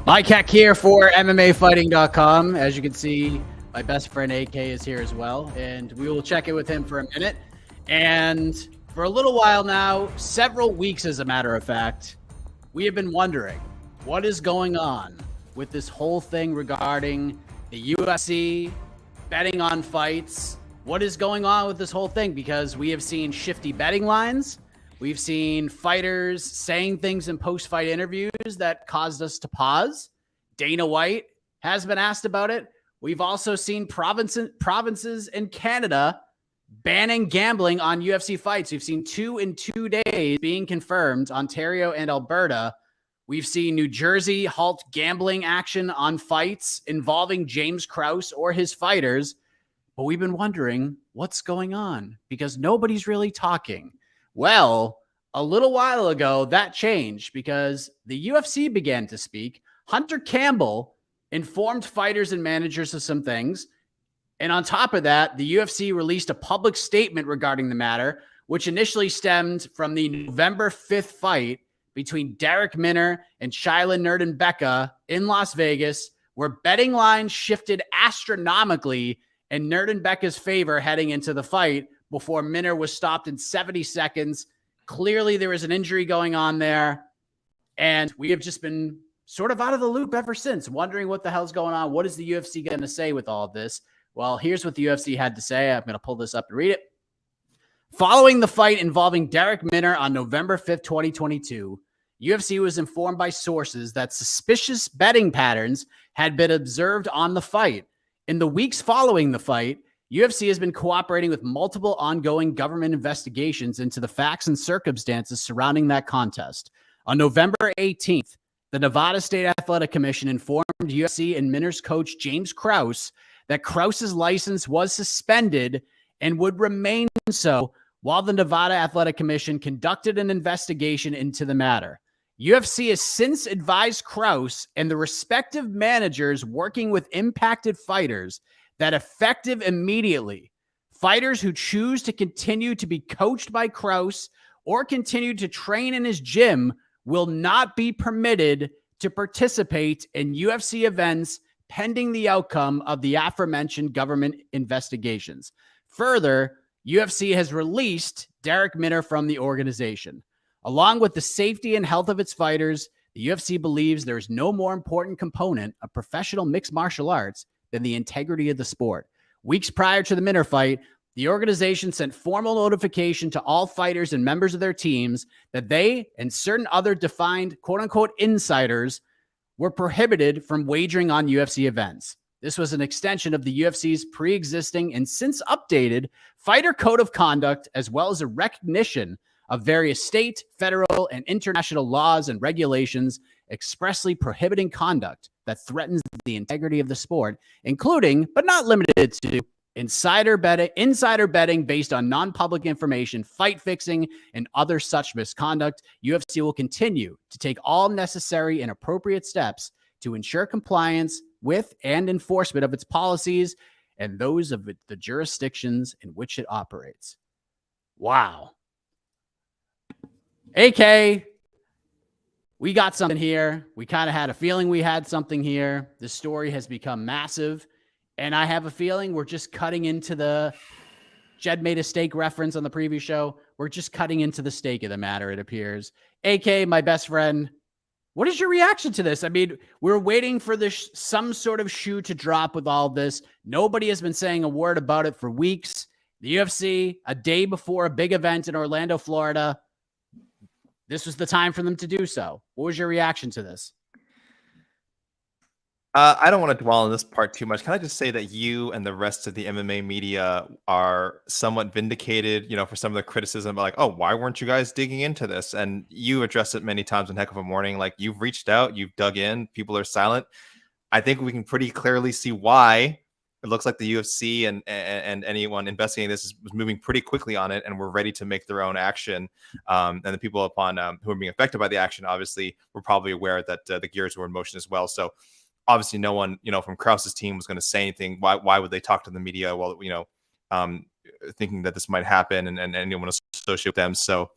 Mike Heck here for MMAfighting.com. As you can see, my best friend AK is here as well, and we will check in with him for a minute. And for a little while now, several weeks as a matter of fact, we have been wondering what is going on with this whole thing regarding the UFC, betting on fights. What is going on with this whole thing? Because we have seen shifty betting lines. We've seen fighters saying things in post-fight interviews that caused us to pause. Dana White has been asked about it. We've also seen provinces in Canada banning gambling on UFC fights. We've seen 2 in 2 days being confirmed, Ontario and Alberta. We've seen New Jersey halt gambling action on fights involving James Krause or his fighters. But we've been wondering what's going on because nobody's really talking. Well, a little while ago, that changed because the UFC began to speak. Hunter Campbell informed fighters and managers of some things. And on top of that, the UFC released a public statement regarding the matter, which initially stemmed from the November 5th fight between Darrick Minner and Shiela Nurden in Las Vegas, where betting lines shifted astronomically in Nurden favor heading into the fight before Minner was stopped in 70 seconds. Clearly, there was an injury going on there. And we have just been sort of out of the loop ever since, wondering what the hell's going on. What is the UFC going to say with all of this? Well, here's what the UFC had to say. I'm going to pull this up and read it. Following the fight involving Darrick Minner on November 5th, 2022, UFC was informed by sources that suspicious betting patterns had been observed on the fight. In the weeks following the fight, UFC has been cooperating with multiple ongoing government investigations into the facts and circumstances surrounding that contest. On November 18th, the Nevada State Athletic Commission informed UFC and Minner's coach James Krause that Krause's license was suspended and would remain so while the Nevada Athletic Commission conducted an investigation into the matter. UFC has since advised Krause and the respective managers working with impacted fighters that effective immediately, fighters who choose to continue to be coached by Krause or continue to train in his gym will not be permitted to participate in UFC events pending the outcome of the aforementioned government investigations. Further, UFC has released Darrick Minner from the organization. Along with the safety and health of its fighters, the UFC believes there is no more important component of professional mixed martial arts than the integrity of the sport. Weeks prior to the Minner fight, the organization sent formal notification to all fighters and members of their teams that they and certain other defined quote-unquote insiders were prohibited from wagering on UFC events. This was an extension of the UFC's pre-existing and since updated fighter code of conduct, as well as a recognition of various state, federal, and international laws and regulations expressly prohibiting conduct that threatens the integrity of the sport, including, but not limited to, insider betting based on non-public information, fight fixing, and other such misconduct. UFC will continue to take all necessary and appropriate steps to ensure compliance with and enforcement of its policies and those of the jurisdictions in which it operates. Wow. AK, we got something here. We kind of had a feeling we had something here. The story has become massive, and I have a feeling we're just cutting into the Jed made a steak reference on the previous show. We're just cutting into the steak of the matter, it appears. AK, my best friend, what is your reaction to this? I mean, we're waiting for this some sort of shoe to drop with all this. Nobody has been saying a word about it for weeks. The UFC, a day before a big event in Orlando, Florida, this was the time for them to do so. What was your reaction to this? I don't want to dwell on this part too much. Can I just say that you and the rest of the MMA media are somewhat vindicated, for some of the criticism about like, oh, why weren't you guys digging into this? And you addressed it many times in Heck of a Morning. Like, you've reached out, you've dug in, people are silent. I think we can pretty clearly see why. It looks like the UFC and anyone investigating this was moving pretty quickly on it and were ready to make their own action. And the people who are being affected by the action, obviously, were probably aware that the gears were in motion as well. So obviously no one, from Krause's team was going to say anything. Why would they talk to the media while, thinking that this might happen and anyone associated with them? So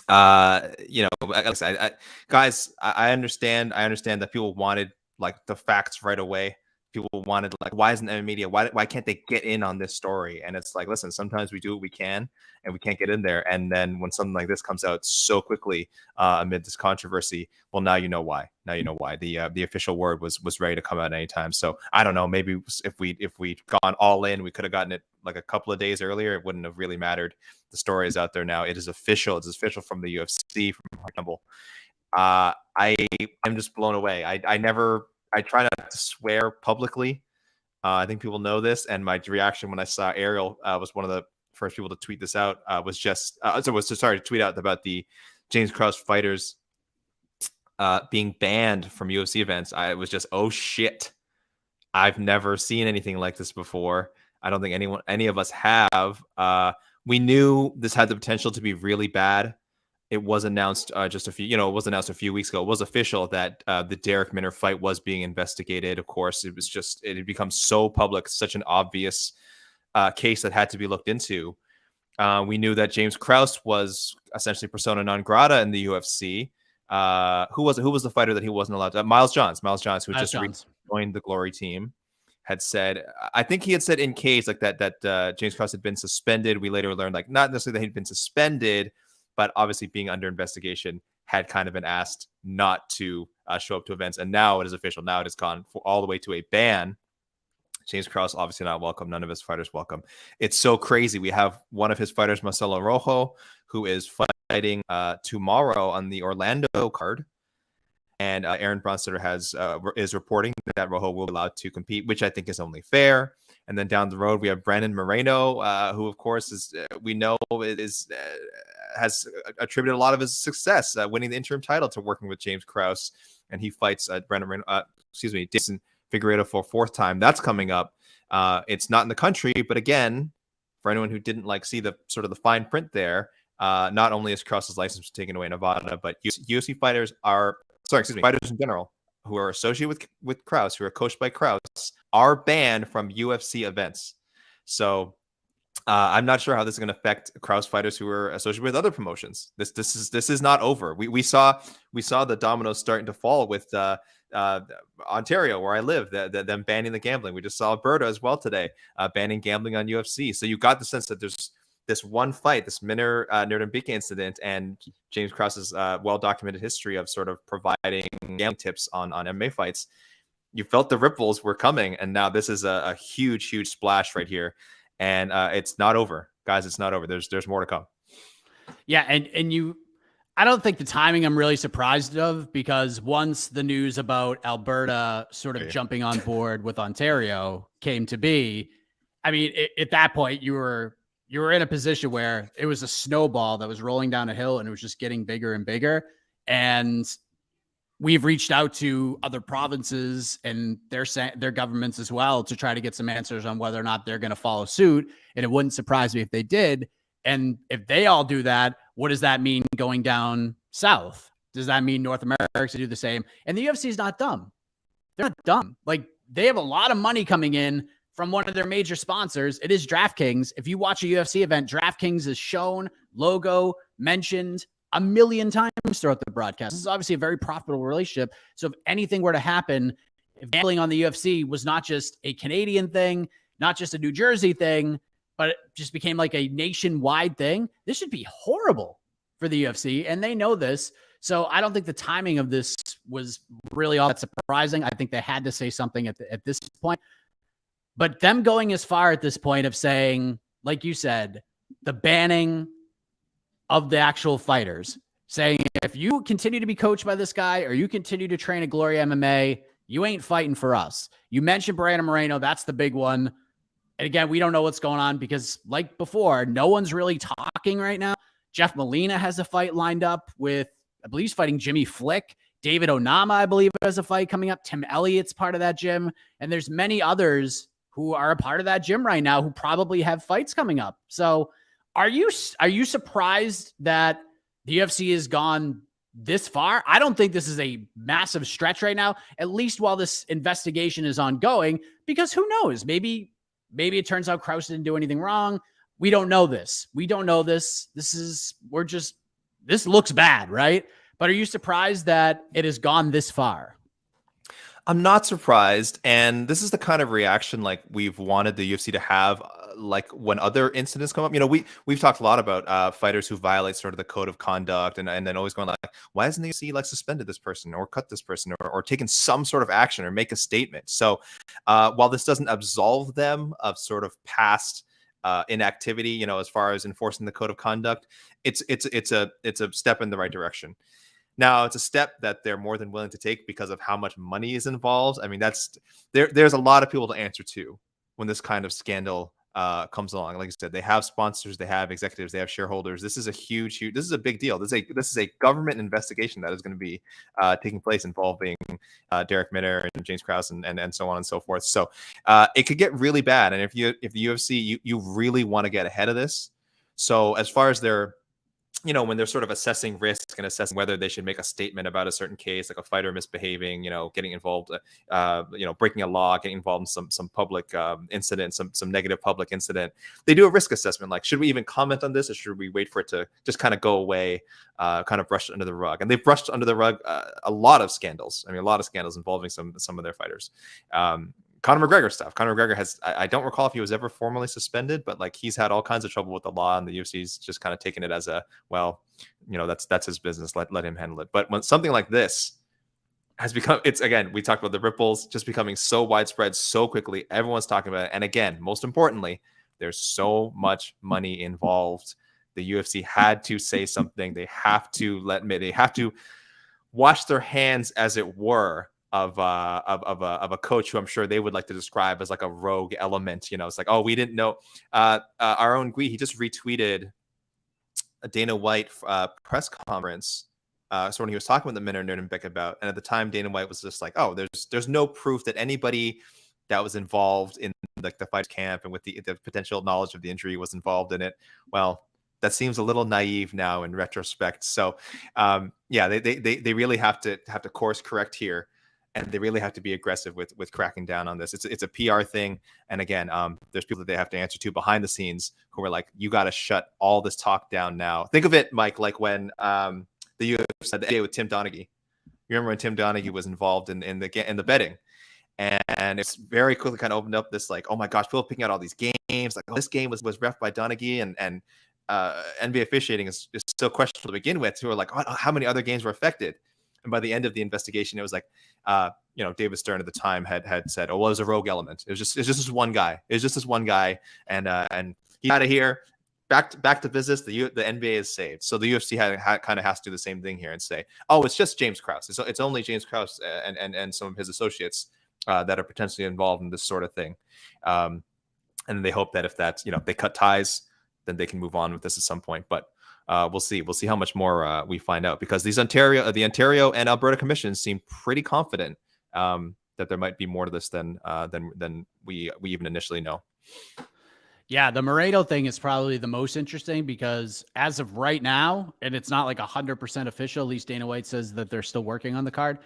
like I said, guys, I understand that people wanted like the facts right away. People wanted like, why isn't MMA media? Why can't they get in on this story? And it's like, listen, sometimes we do what we can, and we can't get in there. And then when something like this comes out so quickly amid this controversy, well, now you know why. Now you know why. The official word was ready to come out anytime. So I don't know. Maybe if we'd gone all in, we could have gotten it like a couple of days earlier. It wouldn't have really mattered. The story is out there now. It is official. It's official from the UFC, from Rumble. I am just blown away. I try not to swear publicly. I think people know this, and my reaction when I saw Ariel was one of the first people to tweet this out. Was to tweet out about the James Krause fighters being banned from UFC events. I was just, oh shit! I've never seen anything like this before. I don't think any of us have. We knew this had the potential to be really bad. It was announced it was announced a few weeks ago. It was official that the Darrick Minner fight was being investigated. Of course, it had become so public, such an obvious case that had to be looked into. We knew that James Krause was essentially persona non grata in the UFC. Who was the fighter that he wasn't allowed to? Miles Johns, who just joined the Glory team, had said, I think he had said in case like that James Krause had been suspended. We later learned like not necessarily that he'd been suspended, but obviously being under investigation, had kind of been asked not to show up to events. And now it is official. Now it has gone all the way to a ban. James Krause obviously not welcome. None of his fighters welcome. It's so crazy. We have one of his fighters, Marcelo Rojo, who is fighting tomorrow on the Orlando card. And Aaron Bronsteter is reporting that Rojo will be allowed to compete, which I think is only fair. And then down the road, we have Brandon Moreno, who, of course, has attributed a lot of his success winning the interim title to working with James Krause. And he fights Jason Figueiredo for a fourth time. That's coming up. It's not in the country, but again, for anyone who didn't see the sort of the fine print there, not only is Krause's license taken away in Nevada, but UFC fighters in general who are associated with Krause, who are coached by Krause, are banned from UFC events. So I'm not sure how this is going to affect Krause fighters who are associated with other promotions. This is not over. We saw the dominoes starting to fall with Ontario, where I live, them banning the gambling. We just saw Alberta as well today, banning gambling on UFC. So you got the sense that there's this one fight, this Minner Nerdambike incident, and James Krause's well-documented history of sort of providing gambling tips on MMA fights. You felt the ripples were coming, and now this is a huge, huge splash right here. And it's not over, guys. It's not over. There's more to come. Yeah, and I don't think the timing I'm really surprised of, because once the news about Alberta sort of jumping on board with Ontario came to be, I mean, at that point you were in a position where it was a snowball that was rolling down a hill, and it was just getting bigger and bigger. And we've reached out to other provinces and their governments as well to try to get some answers on whether or not they're going to follow suit. And it wouldn't surprise me if they did. And if they all do that, what does that mean going down south? Does that mean North America to do the same? And the UFC is not dumb. They're not dumb. Like, they have a lot of money coming in from one of their major sponsors. It is DraftKings. If you watch a UFC event, DraftKings is shown, logo, mentioned a million times throughout the broadcast. This is obviously a very profitable relationship. So if anything were to happen, if gambling on the UFC was not just a Canadian thing, not just a New Jersey thing, but it just became like a nationwide thing, this should be horrible for the UFC. And they know this. So I don't think the timing of this was really all that surprising. I think they had to say something at this point. But them going as far at this point of saying, like you said, the banning of the actual fighters, saying if you continue to be coached by this guy or you continue to train at Glory MMA, you ain't fighting for us. You mentioned Brandon Moreno. That's the big one. And again, we don't know what's going on because, like before, no one's really talking right now. Jeff Molina has a fight lined up with, I believe he's fighting Jimmy Flick. David Onama, I believe, has a fight coming up. Tim Elliott's part of that gym. And there's many others who are a part of that gym right now who probably have fights coming up. So are you surprised that the UFC has gone this far? I don't think this is a massive stretch right now, at least while this investigation is ongoing, because who knows? Maybe it turns out Krause didn't do anything wrong. We don't know this. We're just this looks bad, right? But are you surprised that it has gone this far? I'm not surprised, and this is the kind of reaction like we've wanted the UFC to have, like when other incidents come up. You know, we've talked a lot about fighters who violate sort of the code of conduct, and then always going like, why hasn't the UFC like suspended this person or cut this person or taken some sort of action or make a statement? So while this doesn't absolve them of sort of past inactivity, you know, as far as enforcing the code of conduct, it's a step in the right direction. Now, it's a step that they're more than willing to take because of how much money is involved. I mean, there's a lot of people to answer to when this kind of scandal comes along. Like I said, they have sponsors, they have executives, they have shareholders. This is a huge, this is a big deal. This is a government investigation that is going to be taking place involving Darrick Minner and James Krause and so on and so forth. So it could get really bad. And if the UFC, you really want to get ahead of this. So as far as their, you know, when they're sort of assessing risk and assessing whether they should make a statement about a certain case, like a fighter misbehaving, you know, getting involved, you know, breaking a law, getting involved in some public incident, some negative public incident, they do a risk assessment. Like, should we even comment on this, or should we wait for it to just kind of go away, kind of brush under the rug? And they've brushed under the rug a lot of scandals. I mean, a lot of scandals involving some of their fighters. Conor McGregor stuff. Conor McGregor has, I don't recall if he was ever formally suspended, but like he's had all kinds of trouble with the law, and the UFC's just kind of taken it as a, well, you know, that's his business. Let him handle it. But when something like this has become, it's, again, we talked about the ripples just becoming so widespread so quickly. Everyone's talking about it. And again, most importantly, there's so much money involved. The UFC had to say something. They have to wash their hands, as it were, of a coach who I'm sure they would like to describe as like a rogue element. You know, it's like, oh, we didn't know. Our own Gui, he just retweeted a Dana White press conference. So when he was talking with the Minner Nuremberg about, and at the time Dana White was just like, oh, there's no proof that anybody that was involved in like the fight camp and with the potential knowledge of the injury was involved in it. Well, that seems a little naive now in retrospect. So yeah, they really have to course correct here. And they really have to be aggressive with cracking down on this. It's a PR thing. And again, there's people that they have to answer to behind the scenes who are like, you got to shut all this talk down now. Think of it, Mike, like when the UFC had the NBA with Tim Donaghy. You remember when Tim Donaghy was involved in the betting? And it's very quickly kind of opened up this like, oh my gosh, people picking out all these games. Like, oh, this game was ref by Donaghy, and NBA officiating is still questionable to begin with. Who are like, oh, how many other games were affected? And by the end of the investigation, it was like, you know, David Stern at the time had said, "Oh, well, it was a rogue element. It's just this one guy. It's just this one guy, and he's out of here. Back to business. The NBA is saved." So the UFC kind of has to do the same thing here and say, "Oh, it's just James Krause. It's only James Krause and some of his associates that are potentially involved in this sort of thing." And they hope that if that's, you know, they cut ties, then they can move on with this at some point. But we'll see. We'll see how much more we find out, because the Ontario and Alberta commissions seem pretty confident that there might be more to this than we even initially know. Yeah, the Moreno thing is probably the most interesting, because as of right now, and it's not like 100% official, at least Dana White says that they're still working on the card.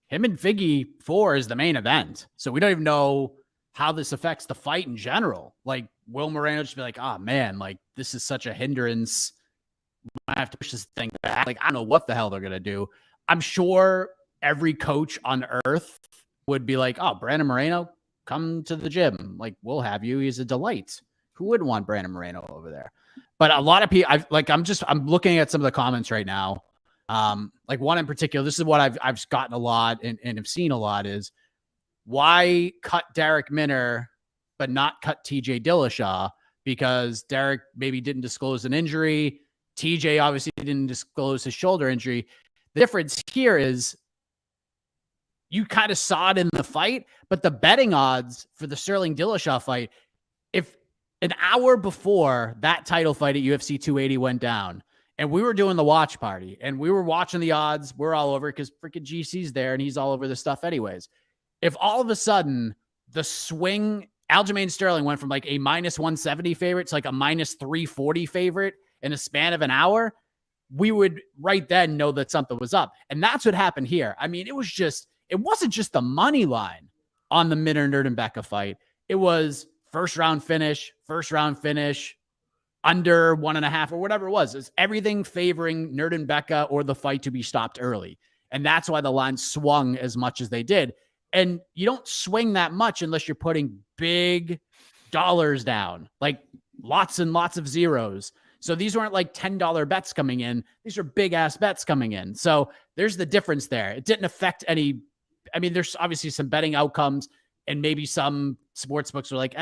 Him and Figgy 4 is the main event. So we don't even know how this affects the fight in general. Like, will Moreno just be like, oh man, like this is such a hindrance, I have to push this thing back? Like, I don't know what the hell they're going to do. I'm sure every coach on earth would be like, oh, Brandon Moreno, come to the gym. Like, we'll have you. He's a delight. Who wouldn't want Brandon Moreno over there? But a lot of people, I'm looking at some of the comments right now. Like one in particular, this is what I've gotten a lot and have seen a lot, is why cut Darrick Minner, but not cut TJ Dillashaw? Because Darrick maybe didn't disclose an injury. TJ obviously didn't disclose his shoulder injury. The difference here is you kind of saw it in the fight, but the betting odds for the Sterling Dillashaw fight, if an hour before that title fight at UFC 280 went down, and we were doing the watch party and we were watching the odds, we're all over because freaking GC's there and he's all over the stuff anyways. If all of a sudden the swing, Aljamain Sterling went from like a minus 170 favorite to like a minus 340 favorite in a span of an hour, we would right then know that something was up. And that's what happened here. I mean, it wasn't just the money line on the Minner Nuremberg fight. It was first round finish, under 1.5 or whatever it was. It's everything favoring Nerd and Becca or the fight to be stopped early. And that's why the line swung as much as they did. And you don't swing that much unless you're putting big dollars down, like lots and lots of zeros. So these weren't like $10 bets coming in. These are big ass bets coming in. So there's the difference there. It didn't affect any. I mean, there's obviously some betting outcomes, and maybe some sports books are like,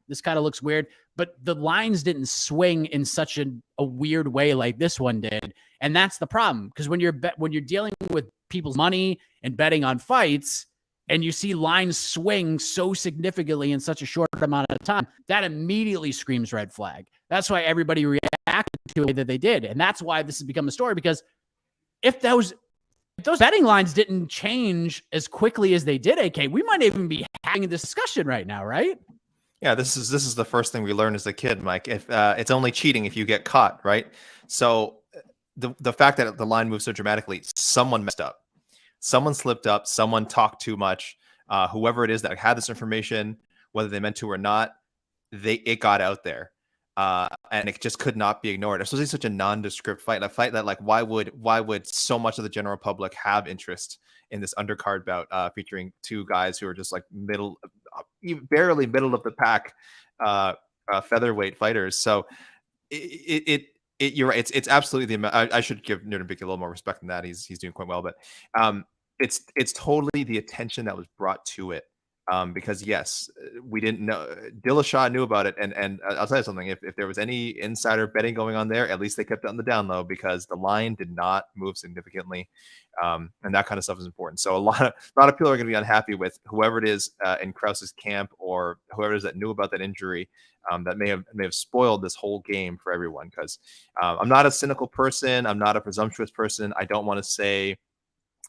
this kind of looks weird. But the lines didn't swing in such a weird way like this one did. And that's the problem. Because when you're dealing with people's money and betting on fights, and you see lines swing so significantly in such a short amount of time, that immediately screams red flag. That's why everybody reacted to it that they did. And that's why this has become a story, because if those betting lines didn't change as quickly as they did, AK, we might even be having this discussion right now, right? Yeah, this is the first thing we learned as a kid, Mike. If it's only cheating if you get caught, right? So the fact that the line moved so dramatically, someone messed up. Someone slipped up, someone talked too much. Whoever it is that had this information, whether they meant to or not, it got out there. And it just could not be ignored. Especially such a nondescript fight. A fight that, like, why would so much of the general public have interest in this undercard bout featuring two guys who are just like barely middle of the pack featherweight fighters. So you're right. It's absolutely I should give Nuremberg a little more respect than that. He's doing quite well, but it's totally the attention that was brought to it. Because yes, we didn't know. Dillashaw knew about it, and I'll tell you something. If there was any insider betting going on there, at least they kept it on the down low, because the line did not move significantly, and that kind of stuff is important. So a lot of people are going to be unhappy with whoever it is in Krause's camp, or whoever it is that knew about that injury, that may have spoiled this whole game for everyone. Because I'm not a cynical person, I'm not a presumptuous person. I don't want to say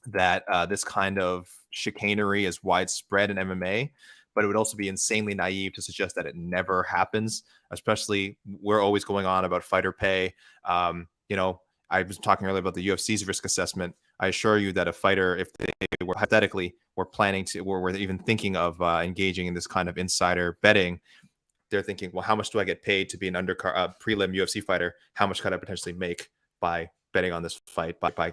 that this kind of chicanery is widespread in MMA, but it would also be insanely naive to suggest that it never happens. Especially, we're always going on about fighter pay. I was talking earlier about the UFC's risk assessment. I assure you that a fighter, if they were hypothetically were even thinking of engaging in this kind of insider betting, they're thinking, well, how much do I get paid to be an undercard prelim UFC fighter? How much could I potentially make by betting on this fight, by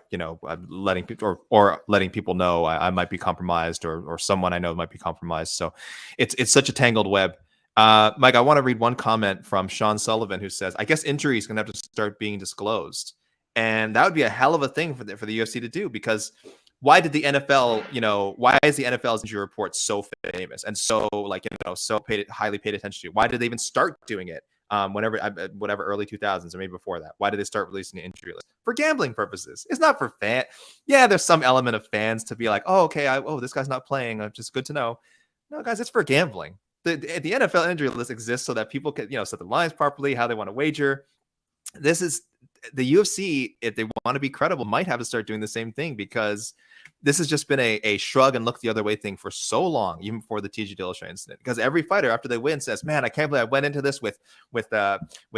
letting people or letting people know I might be compromised, or someone I know might be compromised. So it's such a tangled web. Mike, I want to read one comment from Sean Sullivan, who says, I guess injury is going to have to start being disclosed. And that would be a hell of a thing for the UFC to do, because why did the NFL, why is the NFL's injury report so famous and so highly paid attention to? Why did they even start doing it? Whatever early 2000s, or maybe before that. Why did they start releasing the injury list? For gambling purposes. It's not for fan. Yeah, there's some element of fans to be like, oh, okay, this guy's not playing. Just good to know. No, guys, it's for gambling. The NFL injury list exists so that people can, set the lines properly, how they want to wager. This is the UFC, if they want to be credible, might have to start doing the same thing, because this has just been a shrug and look the other way thing for so long, even before the TJ Dillashaw incident. Because every fighter after they win says, "Man, I can't believe I went into this with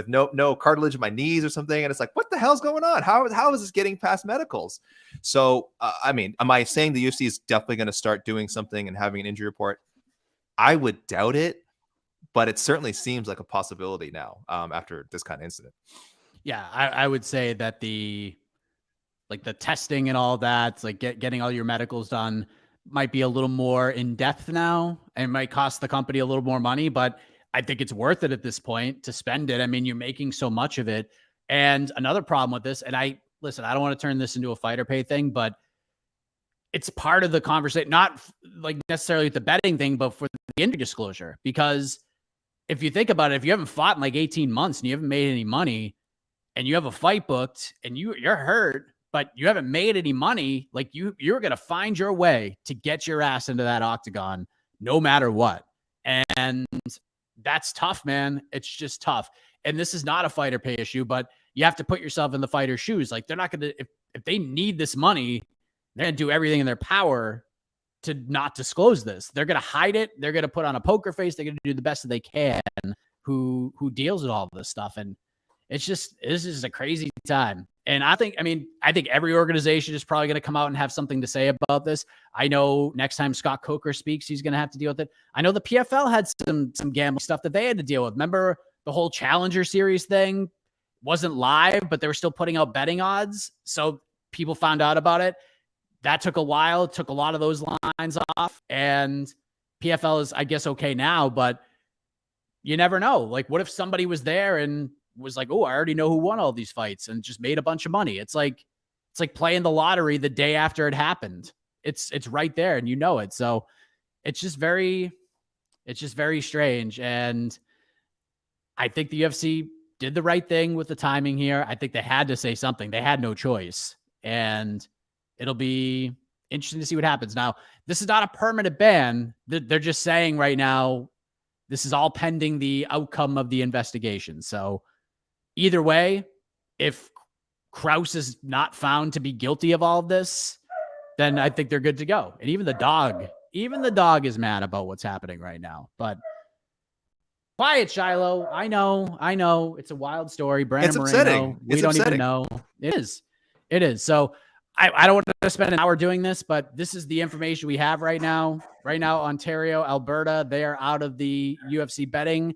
no cartilage in my knees or something." And it's like, what the hell's going on? How is this getting past medicals? So, am I saying the UFC is definitely going to start doing something and having an injury report? I would doubt it, but it certainly seems like a possibility now after this kind of incident. Yeah, I would say that the testing and all that, like getting all your medicals done, might be a little more in depth now, and might cost the company a little more money, but I think it's worth it at this point to spend it. I mean, you're making so much of it. And another problem with this, and I don't want to turn this into a fighter pay thing, but it's part of the conversation, not like necessarily the betting thing, but for the injury disclosure. Because if you think about it, if you haven't fought in like 18 months and you haven't made any money, and you have a fight booked and you're hurt, but you haven't made any money, like you're going to find your way to get your ass into that octagon no matter what. And that's tough, man. It's just tough. And this is not a fighter pay issue, but you have to put yourself in the fighter's shoes. Like, they're not going to, if they need this money, they're going to do everything in their power to not disclose this. They're going to hide it. They're going to put on a poker face. They're going to do the best that they can, who deals with all this stuff. And this is a crazy time. And I think every organization is probably going to come out and have something to say about this. I know next time Scott Coker speaks, he's going to have to deal with it. I know the PFL had some gambling stuff that they had to deal with. Remember the whole Challenger Series thing wasn't live, but they were still putting out betting odds. So people found out about it. That took a while. It took a lot of those lines off. And PFL is, I guess, okay now, but you never know. Like, what if somebody was there and was like, oh, I already know who won all these fights and just made a bunch of money. It's like playing the lottery the day after it happened. It's right there and you know it. So it's just very strange. And I think the UFC did the right thing with the timing here. I think they had to say something. They had no choice. And it'll be interesting to see what happens. Now, this is not a permanent ban. They're just saying right now, this is all pending the outcome of the investigation. So either way, if Krause is not found to be guilty of all of this, then I think they're good to go. And even the dog is mad about what's happening right now. But quiet, Shiloh. I know. It's a wild story. Brandon Moreno. Upsetting. We don't even know. It is. So I don't want to spend an hour doing this, but this is the information we have right now. Right now, Ontario, Alberta, they are out of the UFC betting.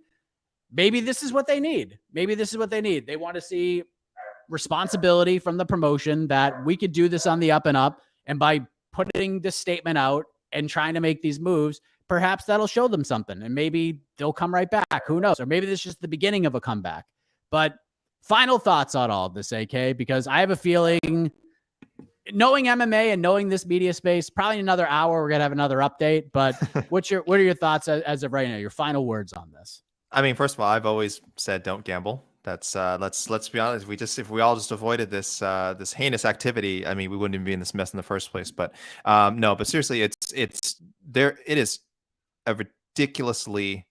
Maybe this is what they need. They want to see responsibility from the promotion that we could do this on the up and up. And by putting this statement out and trying to make these moves, perhaps that'll show them something and maybe they'll come right back. Who knows? Or maybe this is just the beginning of a comeback. But final thoughts on all of this, AK, because I have a feeling, knowing MMA and knowing this media space, probably in another hour, we're going to have another update. But what are your thoughts as of right now? Your final words on this? I mean, first of all, I've always said don't gamble. That's let's be honest. If we all just avoided this this heinous activity, I mean, we wouldn't even be in this mess in the first place. But no, but seriously, it's there. It is a ridiculously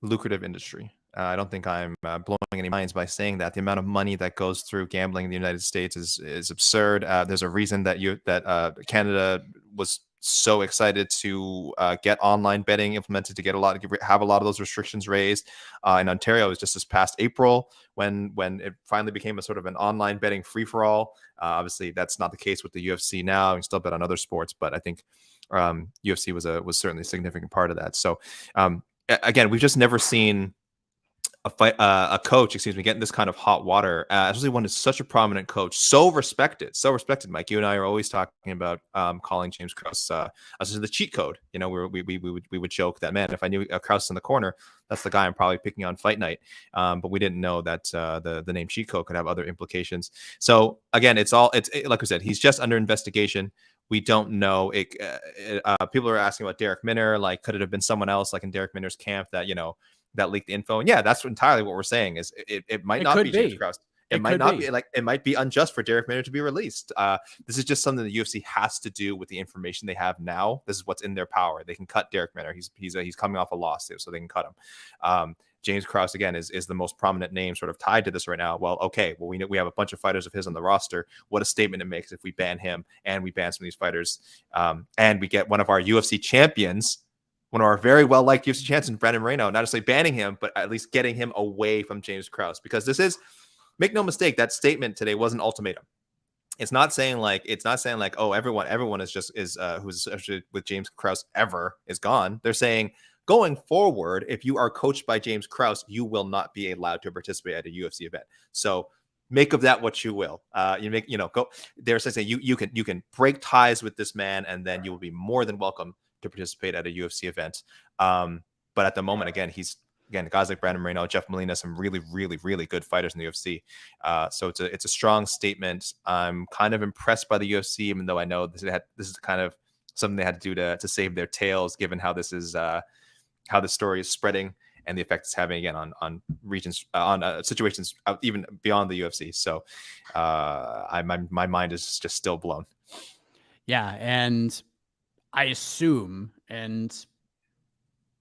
lucrative industry. I don't think I'm blowing any minds by saying that. The amount of money that goes through gambling in the United States is absurd. There's a reason that Canada was so excited to get online betting implemented, to have a lot of those restrictions raised. In Ontario, it was just this past April when it finally became a sort of an online betting free for all. Obviously, that's not the case with the UFC now. You can still bet on other sports, but I think UFC was certainly a significant part of that. So again, we've just never seen a coach, getting this kind of hot water, especially when it's such a prominent coach, so respected, Mike. You and I are always talking about calling James Krause as the cheat code. You know, we would joke that, man, if I knew Krause in the corner, that's the guy I'm probably picking on fight night. But we didn't know that the name cheat code could have other implications. So again, it's like we said, he's just under investigation. We don't know. People are asking about Darrick Minner. Like, could it have been someone else, like in Darrick Minner's camp, that leaked the info? And yeah, that's entirely what we're saying. Is it might not be James Krause. It might not be. It might be unjust for Darrick Minner to be released. This is just something the UFC has to do with the information they have now. This is what's in their power. They can cut Darrick Minner. He's coming off a lawsuit, so they can cut him. James Krause, again, is the most prominent name sort of tied to this right now. Well, okay, we have a bunch of fighters of his on the roster. What a statement it makes if we ban him and we ban some of these fighters, and we get one of our UFC champions, one of our very well-liked UFC champions, Brandon Moreno, not necessarily banning him, but at least getting him away from James Krause. Because this is, make no mistake, that statement today was an ultimatum. It's not saying like, oh, everyone is who's associated with James Krause ever is gone. They're saying, going forward, if you are coached by James Krause, you will not be allowed to participate at a UFC event. So make of that what you will. Go. They're saying you can break ties with this man, and then you will be more than welcome to participate at a UFC event. But at the moment, guys like Brandon Moreno, Jeff Molina, some really, really, really good fighters in the UFC. So it's a strong statement. I'm kind of impressed by the UFC, even though I know this is kind of something they had to do to save their tails, given how this is how the story is spreading and the effect it's having again on regions, on situations out even beyond the UFC. So my mind is just still blown. Yeah, and I assume, and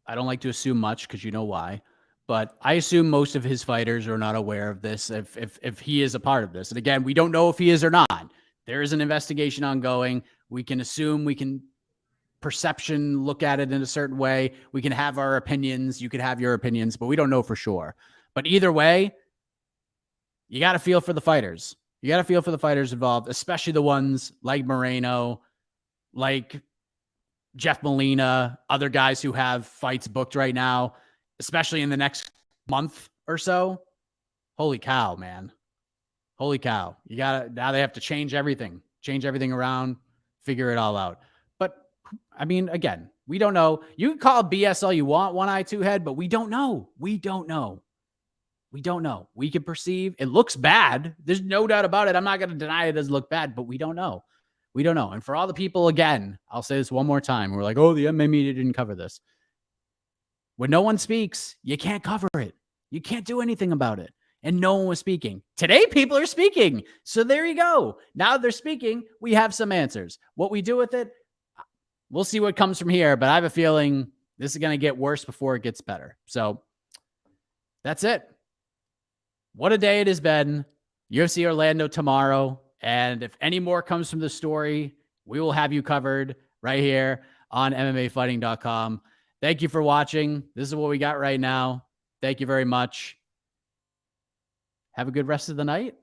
I don't like to assume much because you know why, but I assume most of his fighters are not aware of this if he is a part of this. And again, we don't know if he is or not. There is an investigation ongoing. We can assume, we can perception look at it in a certain way. We can have our opinions. You can have your opinions, but we don't know for sure. But either way, you got to feel for the fighters. You got to feel for the fighters involved, especially the ones like Moreno, like Jeff Molina, other guys who have fights booked right now, especially in the next month or so. Holy cow, man. Holy cow. Now they have to change everything around, figure it all out. But I mean, again, we don't know. You can call BS all you want, one eye, two head, but we don't know. We don't know. We can perceive it looks bad. There's no doubt about it. I'm not going to deny it doesn't look bad, but we don't know. And for all the people, again, I'll say this one more time. We're like, oh, the MMA media didn't cover this. When no one speaks, you can't cover it. You can't do anything about it. And no one was speaking. Today, people are speaking. So there you go. Now they're speaking. We have some answers. What we do with it, we'll see what comes from here. But I have a feeling this is going to get worse before it gets better. So that's it. What a day it has been. UFC Orlando tomorrow. And if any more comes from the story, we will have you covered right here on MMAfighting.com. Thank you for watching. This is what we got right now. Thank you very much. Have a good rest of the night.